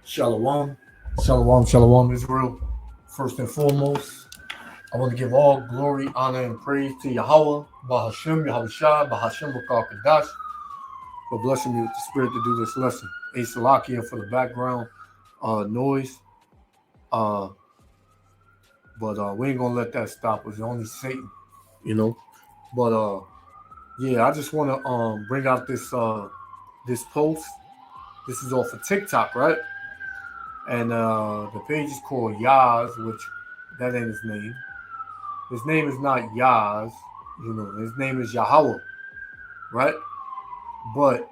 Shalom, shalom, shalom, Israel. First and foremost, I want to give all glory, honor, and praise to Yahweh, Bahashem, Yahushua, Bahashem, Bakar Kadash, for blessing me with the spirit to do this lesson. A Salakia for the background noise, uh, but we ain't gonna let that stop us. Only Satan, you know. But yeah, I just want to bring out this post. This is off of TikTok, right? And the page is called Yaz, which that ain't his name. His name is not Yaz, his name is Yahweh, right? But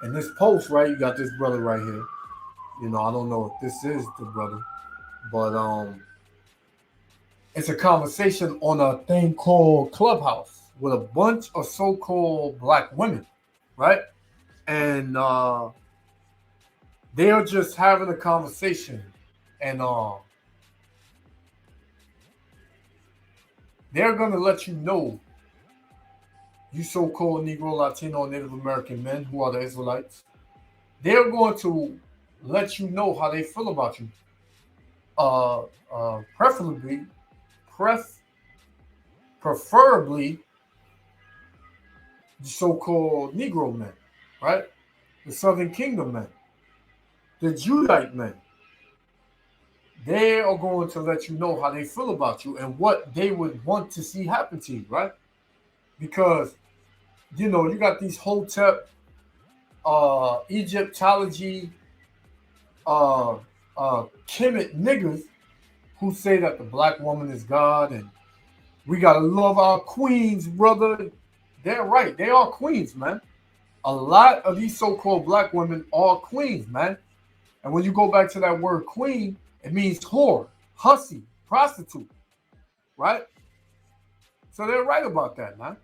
in this post, right, you got this brother right here. I don't know if this is the brother, but it's a conversation on a thing called Clubhouse with a bunch of so-called black women, right? And they're just having a conversation, and they're gonna let you know, you so-called Negro, Latino, and Native American men who are the Israelites, they're going to let you know how they feel about you. Preferably, preferably, the so-called Negro men, right? The Southern Kingdom men, the Judite men. They are going to let you know how they feel about you and what they would want to see happen to you, right? Because you got these Hotep, Egyptology, Kemet niggas who say that the black woman is God and we gotta love our queens, brother. They're right. They are queens, man. A lot of these so-called black women are queens, man. And when you go back to that word queen, it means whore, hussy, prostitute, right? So they're right about that, man.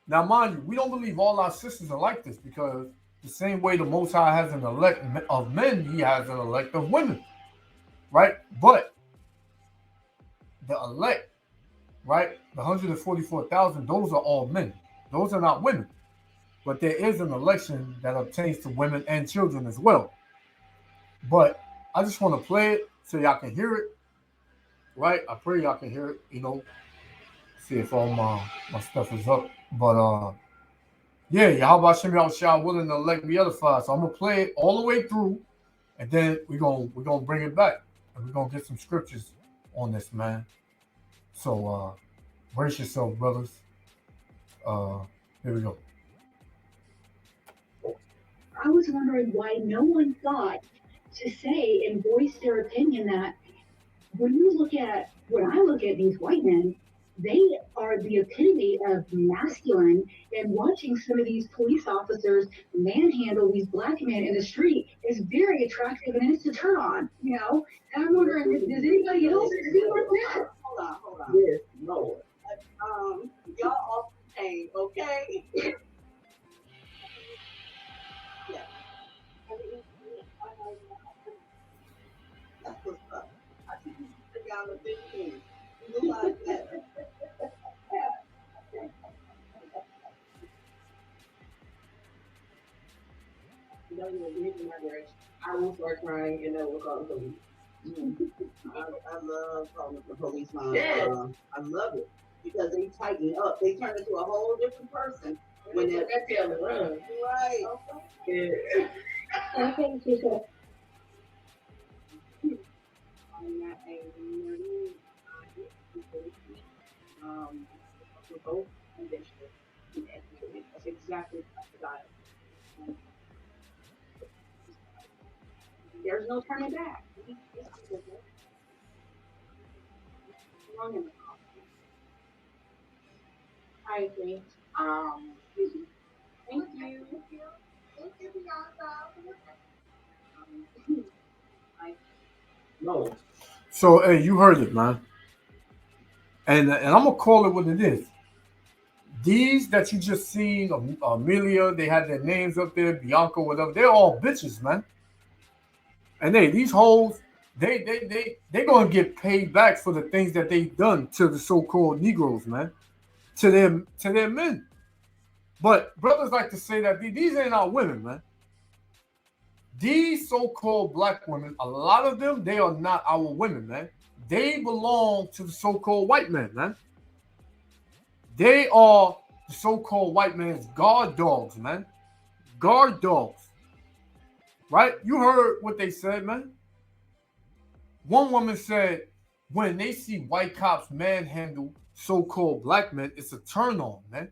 Now, mind you, we don't believe all our sisters are like this because the same way the Most High has an elect of men, he has an elect of women, right? But the elect, right, the 144,000, those are all men. Those are not women. But there is an election that obtains to women and children as well. But I just want to play it so y'all can hear it, right? I pray y'all can hear it, see if all my stuff is up. But yeah, Yahweh Shem Yahushua willing to elect me edified. So I'm gonna play it all the way through, and then we're gonna bring it back. And we're gonna get some scriptures on this, man. So brace yourself, brothers. Here we go. I was wondering why no one thought to say and voice their opinion that when I look at these white men, they are the epitome of masculine, and watching some of these police officers manhandle these black men in the street is very attractive and it's a turn on, And I'm wondering, does anybody else feel like that? Hold on. Yes, Lord. Y'all off the chain, okay? Yeah. That's what's up. I think you should take down the 15. You look like that. I will start crying and then we'll call the police. I love calling the police on. Yeah. I love it because they tighten up. They turn into a whole different person when they're run. Right. Okay. Yeah. Okay, teacher. For both conditions. That's exactly what I got. There's no turning back. I agree. Thank you. No. So hey, you heard it, man. And I'm gonna call it what it is. These that you just seen, Amelia, they had their names up there, Bianca, whatever. They're all bitches, man. And these hoes, they gonna get paid back for the things that they've done to the so-called Negroes, man, to their men. But brothers like to say that these ain't our women, man. These so-called black women, a lot of them, they are not our women, man. They belong to the so-called white man, man. They are the so-called white man's guard dogs, man. Guard dogs. Right? You heard what they said, man. One woman said, when they see white cops manhandle so-called black men, it's a turn on, man.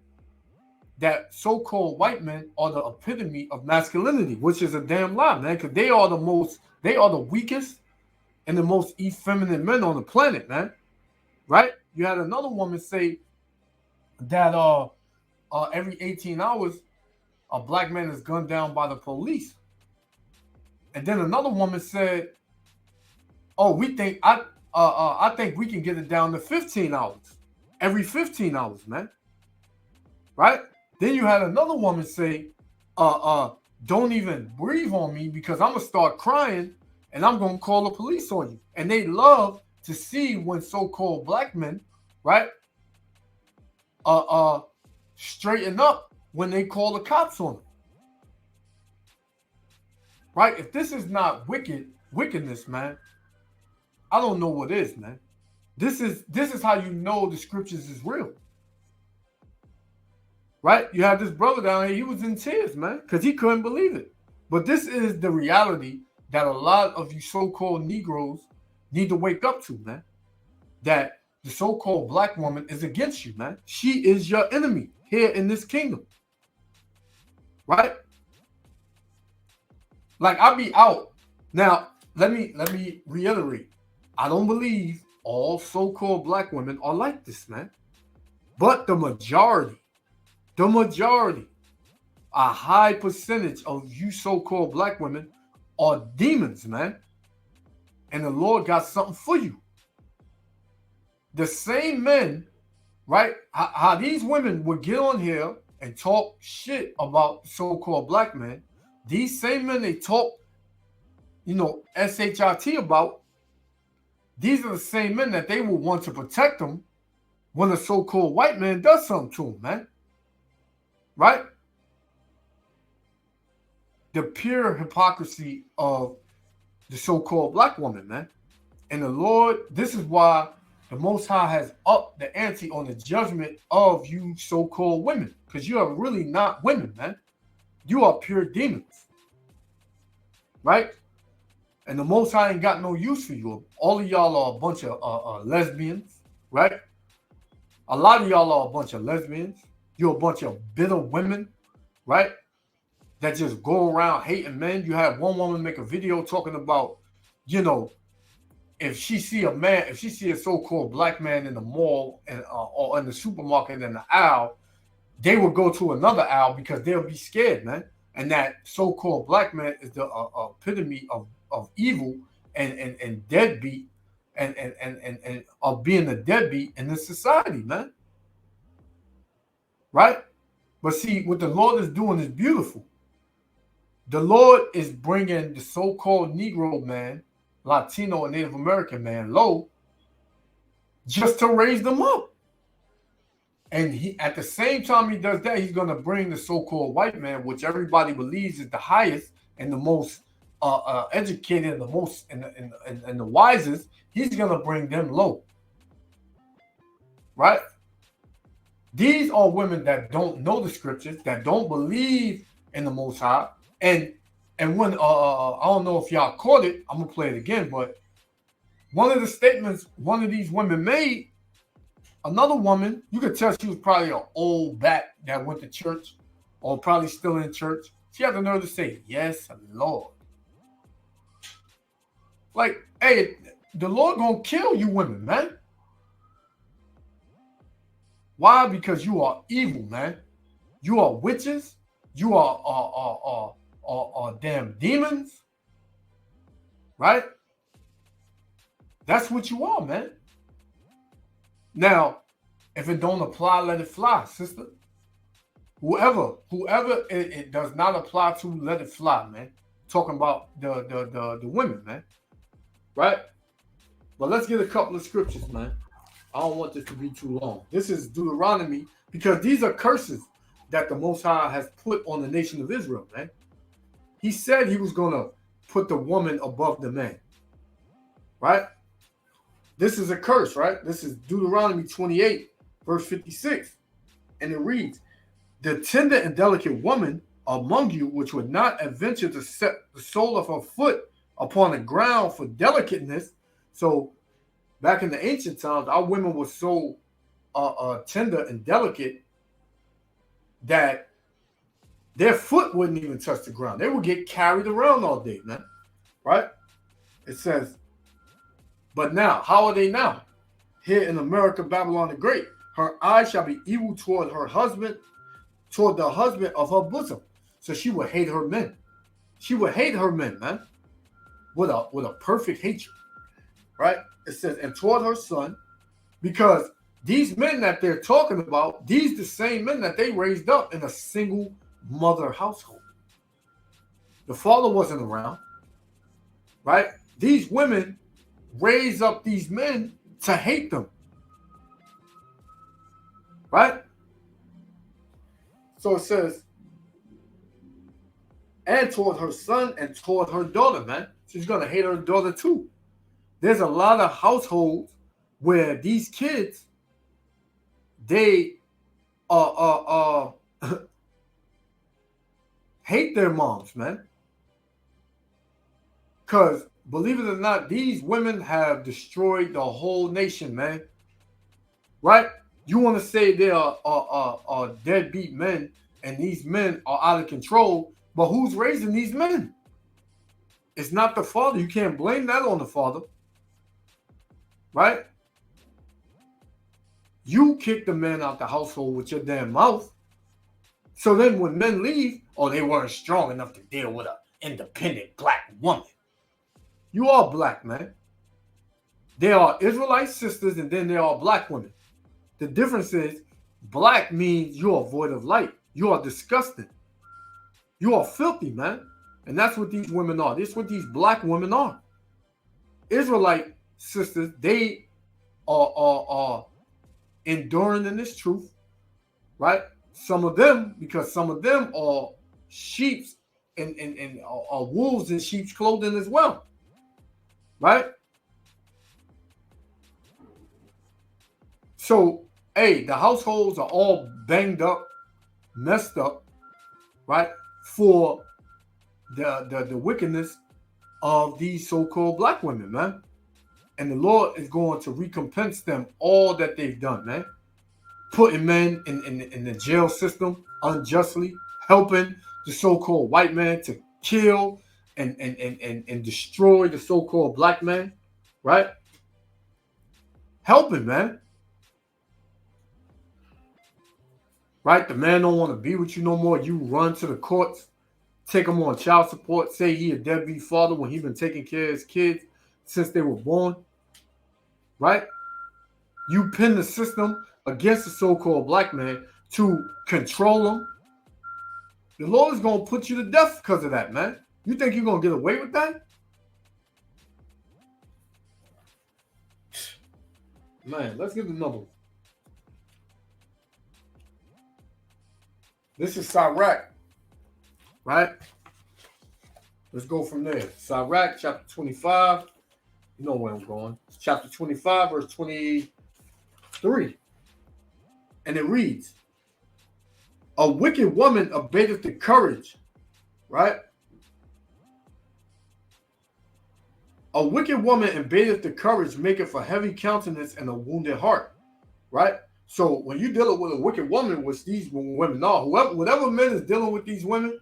That so-called white men are the epitome of masculinity, which is a damn lie, man, because they are the weakest and the most effeminate men on the planet, man. Right? You had another woman say that every 18 hours, a black man is gunned down by the police. And then another woman said, "Oh, I think we can get it down to 15 hours, every 15 hours, man." Right? Then you had another woman say, "Don't even breathe on me because I'm gonna start crying and I'm gonna call the police on you." And they love to see when so-called black men, right, straighten up when they call the cops on them. Right? If this is not wickedness, man, I don't know what is, man. This is how you know the scriptures is real. Right? You have this brother down here, he was in tears, man, because he couldn't believe it. But this is the reality that a lot of you so-called Negroes need to wake up to, man. That the so-called black woman is against you, man. She is your enemy here in this kingdom. Right? Like, I'll be out. Now, let me reiterate. I don't believe all so-called black women are like this, man. But the majority, a high percentage of you so-called black women are demons, man. And the Lord got something for you. The same men, right? How these women would get on here and talk shit about so-called black men. These same men they talk, SHIT about, these are the same men that they will want to protect them when a so-called white man does something to them, man. Right? The pure hypocrisy of the so-called black woman, man. And the Lord, this is why the Most High has upped the ante on the judgment of you so-called women. Because you are really not women, man. You are pure demons. Right? And the Most High ain't got no use for you. All of y'all are a bunch of lesbians, right? A lot of y'all are a bunch of lesbians. You're a bunch of bitter women, right? That just go around hating men. You had one woman make a video talking about, if she see a so-called black man in the mall or in the supermarket in the aisle, they would go to another aisle because they'll be scared, man. And that so-called black man is the epitome of evil and deadbeat and of being a deadbeat in this society, man. Right? But see, what the Lord is doing is beautiful. The Lord is bringing the so-called Negro man, Latino and Native American man low just to raise them up. And he, at the same time he does that, he's going to bring the so-called white man, which everybody believes is the highest and the most educated and the most and the wisest. He's going to bring them low. Right? These are women that don't know the scriptures, that don't believe in the Most High. And when I don't know if y'all caught it, I'm gonna play it again. But one of the statements one of these women made, another woman, you could tell she was probably an old bat that went to church or probably still in church. She had the nerve to say, "Yes, Lord." Like, hey, the Lord gonna kill you women, man. Why? Because you are evil, man. You are witches. You are damn demons. Right? That's what you are, man. Now, if it don't apply, let it fly, sister. Whoever it does not apply to, let it fly, man. Talking about the women, man. Right? But let's get a couple of scriptures, man. I don't want this to be too long. This is Deuteronomy, because these are curses that the Most High has put on the nation of Israel, man. He said he was going to put the woman above the man. Right? This is a curse, right? This is Deuteronomy 28, verse 56. And it reads, the tender and delicate woman among you, which would not adventure to set the sole of her foot upon the ground for delicateness. So back in the ancient times, our women were so tender and delicate that their foot wouldn't even touch the ground. They would get carried around all day, man. Right? It says, but now, how are they now? Here in America, Babylon the Great, her eyes shall be evil toward her husband, toward the husband of her bosom. So she would hate her men. She would hate her men, man, with a perfect hatred, right? It says, and toward her son, because these men that they're talking about, these the same men that they raised up in a single mother household. The father wasn't around, right? These women raise up these men to hate them, right? So it says, and toward her son and toward her daughter, man. She's going to hate her daughter too. There's a lot of households where these kids, they hate their moms, man. Because believe it or not, these women have destroyed the whole nation, man. Right? You want to say they are deadbeat men and these men are out of control, but who's raising these men? It's not the father. You can't blame that on the father. Right? You kick the men out the household with your damn mouth. So then when men leave, oh, they weren't strong enough to deal with an independent black woman. You are black, man. There are Israelite sisters and then there are black women. The difference is black means you are void of light. You are disgusting. You are filthy, man. And that's what these women are. This is what these black women are. Israelite sisters, they are enduring in this truth, right? Some of them, because some of them are sheeps and are wolves in sheep's clothing as well, right? So, hey, the households are all banged up, messed up, right? For the wickedness of these so-called black women, man. And the Lord is going to recompense them all that they've done, man. Putting men in the jail system unjustly, helping the so-called white man to kill and destroy the so-called black man, right? Helping, man. Right? The man don't want to be with you no more. You run to the courts, take him on child support, say he a deadbeat father when he been taking care of his kids since they were born. Right? You pin the system against the so-called black man to control him. The Lord is going to put you to death because of that, man. You think you're going to get away with that? Man, let's get the number. This is Sirach, right? Let's go from there. Sirach, chapter 25. You know where I'm going. It's chapter 25, verse 23. And it reads, a wicked woman abateth the courage, right? A wicked woman abateth the courage, maketh a heavy countenance and a wounded heart, right? So when you're dealing with a wicked woman, which these women are, whatever men is dealing with these women,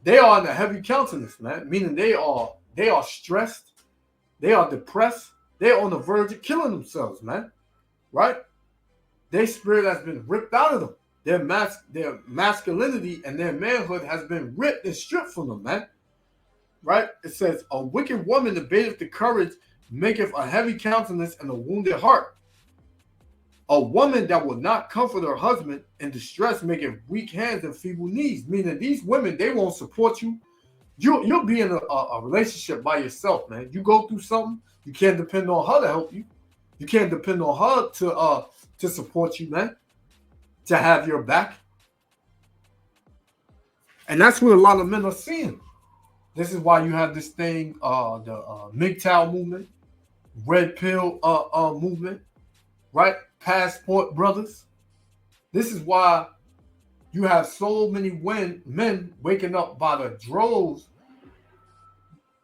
they are in a heavy countenance, man. Meaning they are stressed, they are depressed, they're on the verge of killing themselves, man. Right? Their spirit has been ripped out of them. Their masculinity and their manhood has been ripped and stripped from them, man. Right? It says, a wicked woman abateth the courage, maketh a heavy countenance and a wounded heart. A woman that will not comfort her husband in distress maketh weak hands and feeble knees. Meaning these women, they won't support you. You'll be in a relationship by yourself, man. You go through something, you can't depend on her to help you. You can't depend on her to support you, man. To have your back. And that's what a lot of men are seeing. This is why you have this thing, the MGTOW movement, Red Pill movement, right? Passport Brothers. This is why you have so many men waking up by the droves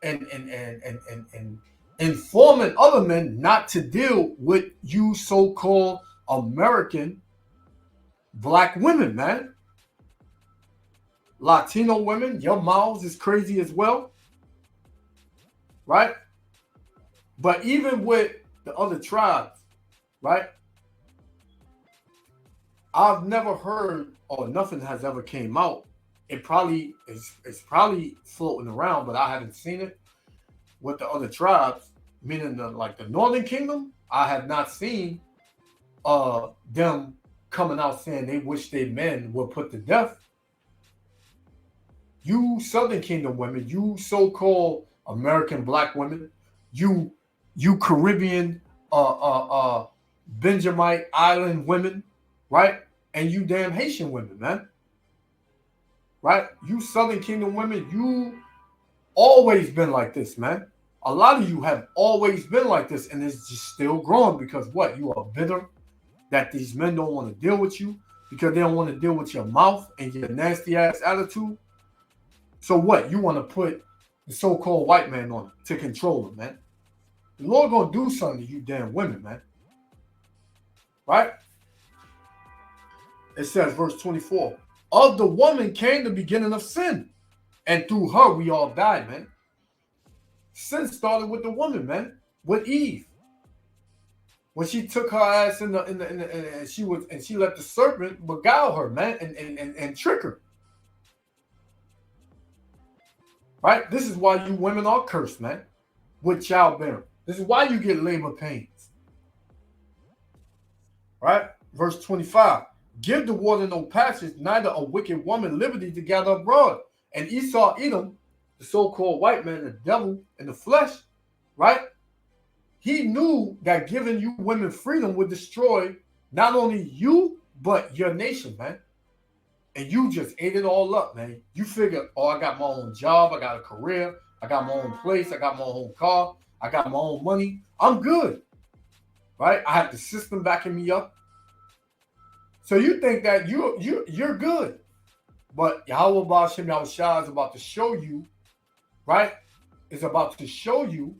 and informing other men not to deal with you so-called American black women, man. Latino women, your mouths is crazy as well, right? But even with the other tribes, right? I've never heard or nothing has ever came out. It probably is, it's probably floating around, but I haven't seen it with the other tribes, meaning the Northern Kingdom. I have not seen them coming out saying they wish their men were put to death. You Southern Kingdom women, you so-called American black women, you Caribbean Benjamite Island women, right? And you damn Haitian women, man. Right? You Southern Kingdom women, you always been like this, man. A lot of you have always been like this, and it's just still growing because what? You are bitter that these men don't want to deal with you because they don't want to deal with your mouth and your nasty ass attitude. So what? You want to put the so-called white man on to control them, man. The Lord gonna do something to you damn women, man. Right? It says, verse 24, of the woman came the beginning of sin, and through her we all died, man. Sin started with the woman, man, with Eve. When she took her ass and she let the serpent beguile her, man, and trick her. Right? This is why you women are cursed, man, with childbearing. This is why you get labor pains. Right? Verse 25. Give the water no passage, neither a wicked woman liberty to gather abroad. And Esau, Edom, the so-called white man, the devil in the flesh, right? He knew that giving you women freedom would destroy not only you, but your nation, man. And you just ate it all up, man. You figure, oh, I got my own job, I got a career, I got my own place, I got my own car, I got my own money. I'm good, right? I have the system backing me up. So you think that you're good, but Yahweh Ba'ashem Yahushua is about to show you, right? Is about to show you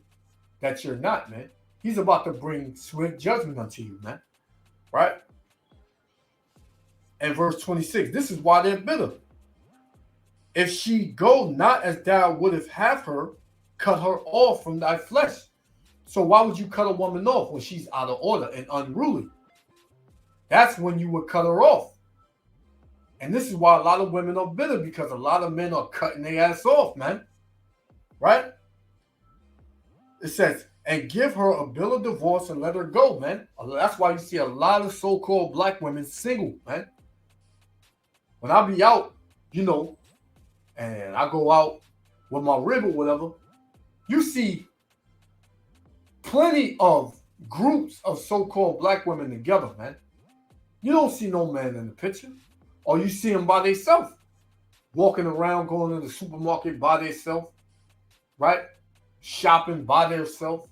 that you're not, man. He's about to bring swift judgment unto you, man, right? And verse 26, this is why they're bitter. If she go not as thou wouldst have her, cut her off from thy flesh. So why would you cut a woman off when she's out of order and unruly? That's when you would cut her off. And this is why a lot of women are bitter, because a lot of men are cutting their ass off, man. Right? It says, and give her a bill of divorce and let her go, man. That's why you see a lot of so-called black women single, man. When I be out, and I go out with my rib or whatever, you see plenty of groups of so-called black women together, man. You don't see no man in the picture. Or you see them by themselves, walking around, going to the supermarket by themselves, right? Shopping by themselves,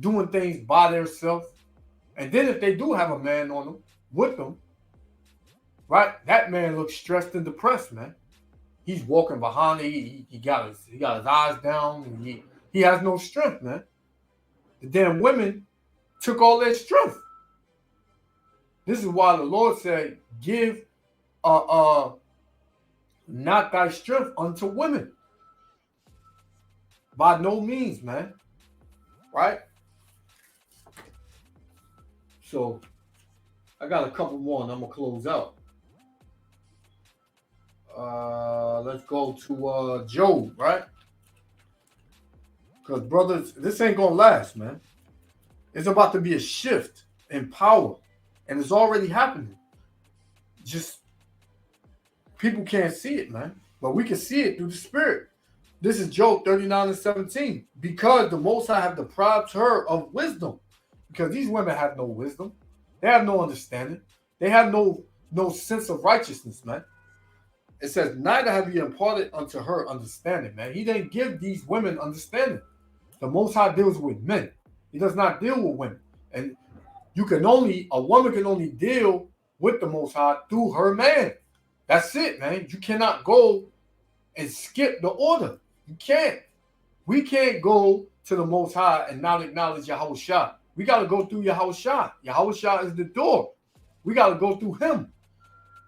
doing things by themselves. And then if they do have a man on them, with them, right? That man looks stressed and depressed, man. He's walking behind it. He got his eyes down, and he has no strength, man. The damn women took all their strength. This is why the Lord said, give not thy strength unto women. By no means, man. Right? So I got a couple more and I'm gonna close out. Let's go to Job, right? Because brothers, this ain't gonna last, man. It's about to be a shift in power, and it's already happening. Just people can't see it, man, but we can see it through the Spirit. This is Job 39:17. Because the Most High have deprived her of wisdom, because these women have no wisdom, they have no understanding, they have no sense of righteousness, man. It says, neither have you imparted unto her understanding, man. He didn't give these women understanding. The Most High deals with men. He does not deal with women. And a woman can only deal with the Most High through her man. That's it, man. You cannot go and skip the order. You can't. We can't go to the Most High and not acknowledge Yahushua. We got to go through Yahushua. Yahushua is the door. We got to go through him.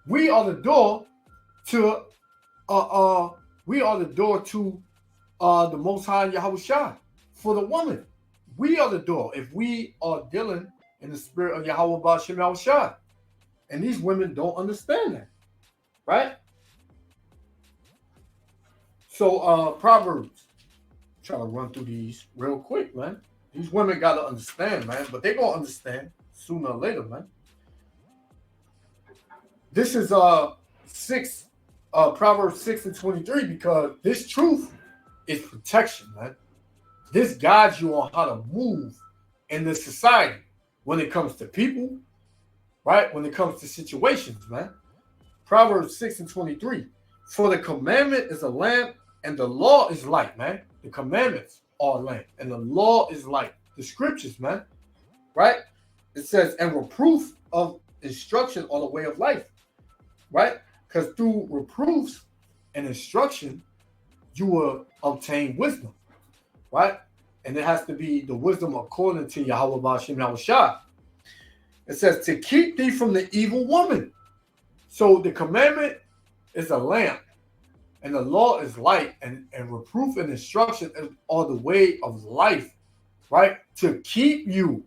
We are the door to the Most High Yahushua for the woman. We are the door if we are dealing in the spirit of Yahweh Ba'Shem Yahushua. And these women don't understand that. Right? So Proverbs. Try to run through these real quick, man. These women got to understand, man. But they're going to understand sooner or later, man. This is Proverbs 6:23, because this truth is protection, man. This guides you on how to move in this society when it comes to people, right? When it comes to situations, man. Proverbs 6:23. For the commandment is a lamp and the law is light, man. The commandments are a lamp and the law is light. The scriptures, man. Right? It says, and reproof of instruction are the way of life. Right? Because through reproofs and instruction, you will obtain wisdom. Right? And it has to be the wisdom according to Yahweh Ba'Shem Yahushua. It says, to keep thee from the evil woman. So the commandment is a lamp, and the law is light, and reproof and instruction are the way of life, right? To keep you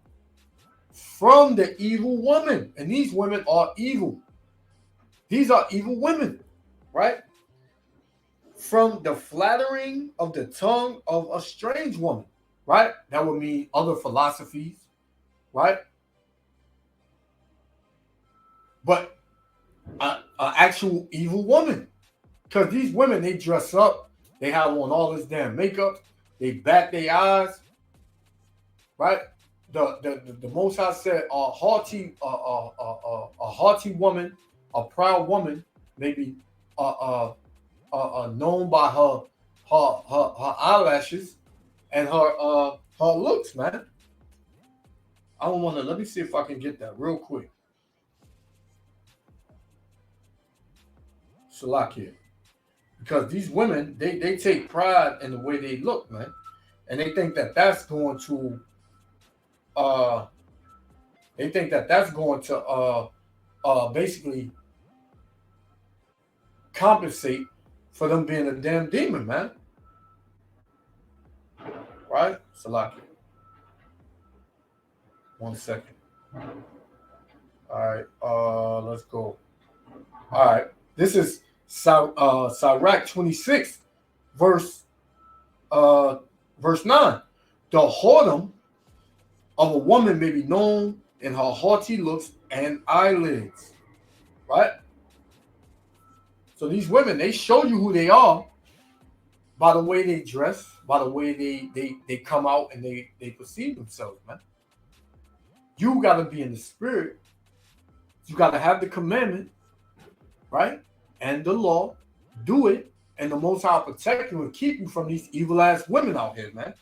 from the evil woman. And these women are evil. These are evil women, right? From the flattering of the tongue of a strange woman, right? That would mean other philosophies, right? But an actual evil woman. Because these women, they dress up, they have on all this damn makeup, they bat their eyes, right? The Most High said a haughty woman, a proud woman, maybe known by her eyelashes and her looks, man. I don't want to. Let me see if I can get that real quick. Salakia. Because these women, they take pride in the way they look, man. And they think that that's going to basically compensate for them being a damn demon, man. Right? Salakia. 1 second. All right, let's go. All right. This is Sirach 26, verse 9. The whoredom of a woman may be known in her haughty looks and eyelids. Right? So these women, they show you who they are by the way they dress, by the way they come out and they perceive themselves, man. You got to be in the spirit. You got to have the commandment, right? And the law. Do it. And the Most High will protect you and keep you from these evil-ass women out here, man.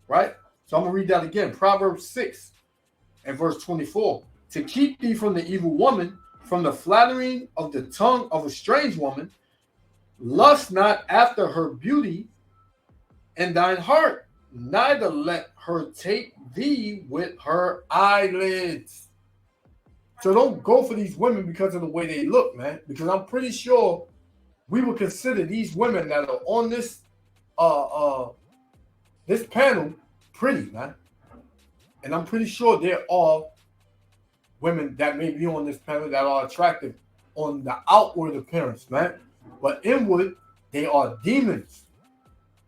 Right? So I'm going to read that again. Proverbs 6 and verse 24. To keep thee from the evil woman, from the flattering of the tongue of a strange woman, lust not after her beauty in thine heart, neither let her take thee with her eyelids. So don't go for these women because of the way they look, man. Because I'm pretty sure we would consider these women that are on this this panel pretty, man. And I'm pretty sure there are women that may be on this panel that are attractive on the outward appearance, man. But inward, they are demons.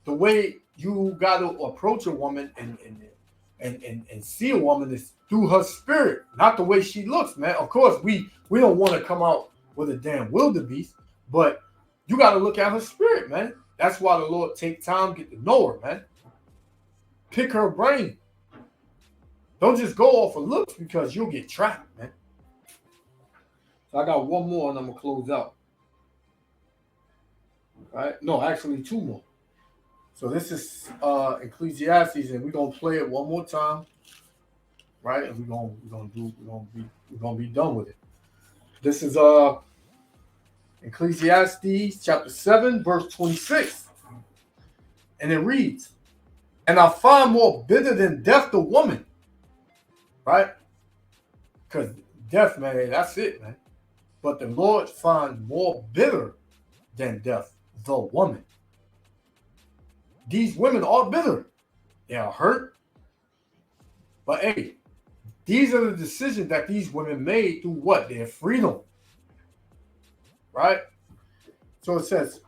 The way you got to approach a woman and see a woman is through her spirit, not the way she looks, man. Of course, we don't want to come out with a damn wildebeest, but you got to look at her spirit, man. That's why the Lord take time to get to know her, man. Pick her brain. Don't just go off of looks because you'll get trapped, man. So I got one more and I'm going to close out. Right? No, actually two more. So this is Ecclesiastes, and we're gonna play it one more time, right? And we're gonna be done with it. This is Ecclesiastes chapter 7, verse 26. And it reads, and I find more bitter than death the woman. Right? Because death, man, that's it, man. But the Lord finds more bitter than death the woman. These women are bitter. They are hurt. But hey, these are the decisions that these women made through what? Their freedom. Right? So it says,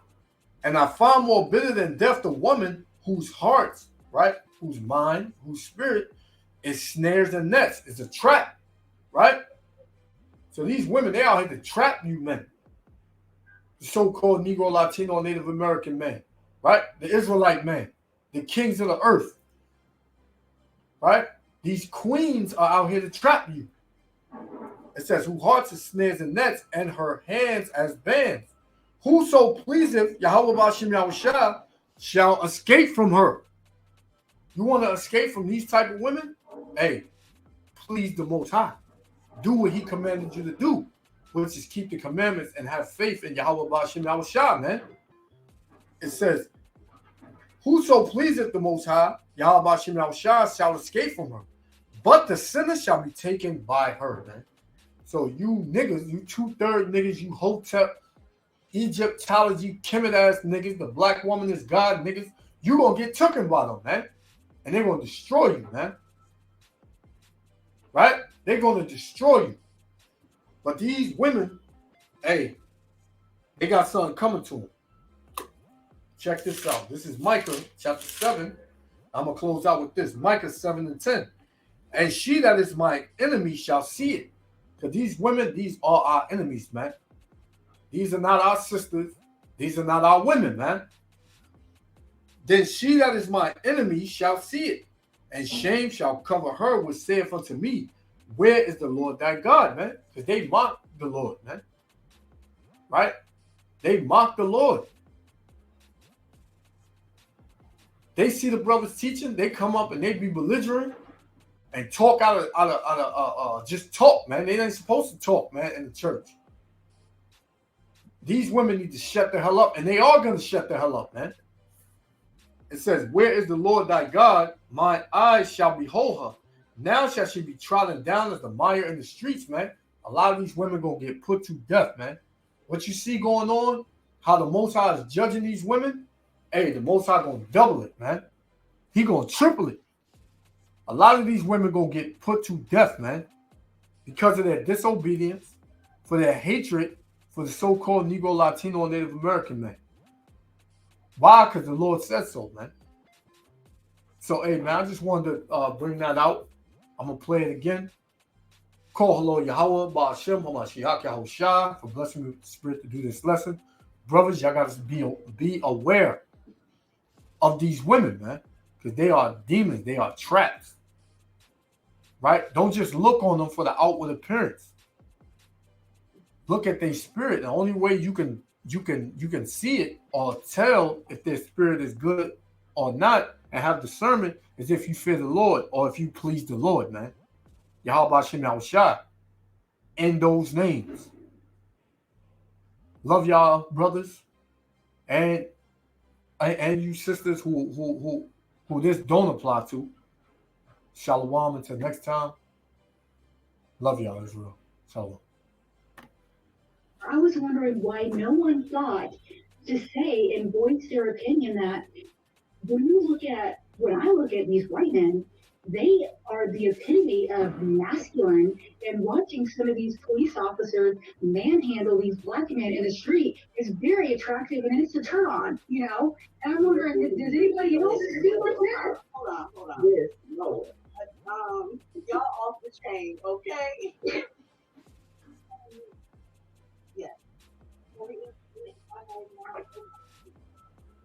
and I find more bitter than death the woman whose hearts, right? Whose mind, whose spirit is snares and nets. It's a trap. Right? So these women, they out here to trap you men. The so-called Negro, Latino, Native American man. Right? The Israelite man. The kings of the earth. Right? These queens are out here to trap you. It says, whose hearts are snares and nets, and her hands as bands. Whoso pleaseth Yahweh B'Ashem Yahushua shall escape from her. You want to escape from these type of women? Hey, please the Most High. Do what he commanded you to do, which is keep the commandments and have faith in Yahweh B'Ashem Yahushua, man. It says, whoso pleaseth the Most High, Yahweh B'Ashem Yahushua shall escape from her. But the sinner shall be taken by her, man. So you niggas, you 2/3 niggas, you Hotep, Egyptology, Kemet ass niggas, the black woman is God niggas, you gonna get taken by them, man. And they're gonna destroy you, man. Right? They're gonna destroy you. But these women, hey, they got something coming to them. Check this out. This is Micah chapter 7. I'm gonna close out with this. Micah 7 and 10. And she that is my enemy shall see it. Because these women, these are our enemies, man. These are not our sisters. These are not our women, man. Then she that is my enemy shall see it, and shame shall cover her which saith unto me, where is the Lord thy God, man? Because they mock the Lord, man. Right? They mock the Lord. They see the brothers teaching, they come up and they be belligerent and talk out of just talk, man. They ain't supposed to talk, man, in the church. These women need to shut the hell up, and they are going to shut the hell up, man. It says, where is the Lord thy God? My eyes shall behold her. Now shall she be trodden down as the mire in the streets, man. A lot of these women going to get put to death, man. What you see going on, how the Most High is judging these women, hey, the Most High going to double it, man. He going to triple it. A lot of these women going to get put to death, man, because of their disobedience, for their hatred for the so-called Negro, Latino, and Native American man. Why? Because the Lord said so, man. So, hey, man, I just wanted to bring that out. I'm going to play it again. Call hello Yahweh, Ba'ashem, Hamashiach, Yahushua, for blessing me with the spirit to do this lesson. Brothers, y'all got to be aware of these women, man, because they are demons. They are traps. Right? Don't just look on them for the outward appearance. Look at their spirit. The only way you can see it or tell if their spirit is good or not and have discernment is if you fear the Lord or if you please the Lord, man. Yahweh B'Ashem Yahushua. In those names. Love y'all, brothers. And you sisters who this don't apply to. Shalom until next time. Love y'all, Israel. Shalom. I was wondering why no one thought to say and voice their opinion that when I look at these white men, they are the epitome of masculine, and watching some of these police officers manhandle these black men in the street is very attractive and it's a turn on, you know? And I'm wondering, does anybody else feel like that? Hold on. Yes, Lord. Y'all off the chain, okay? Yeah.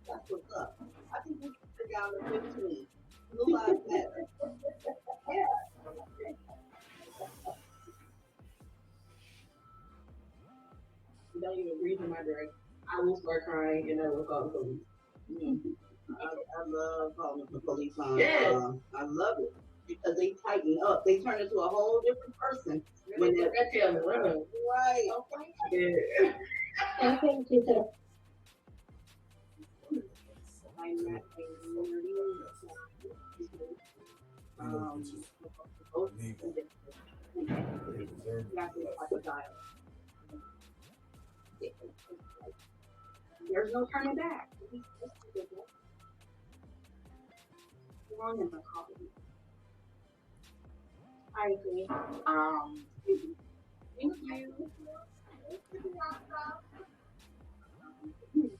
That's what's up. I think we can sit down to 15. Blue Lives Matter. Yeah. You don't even read in my direction. I will start crying and I will call the police. I love calling the police on. Yes. I love it because they tighten up. They turn into a whole different person when they're right. Okay. Yeah. Okay, teacher. I'm not there's no turning back. I agree. Thank you.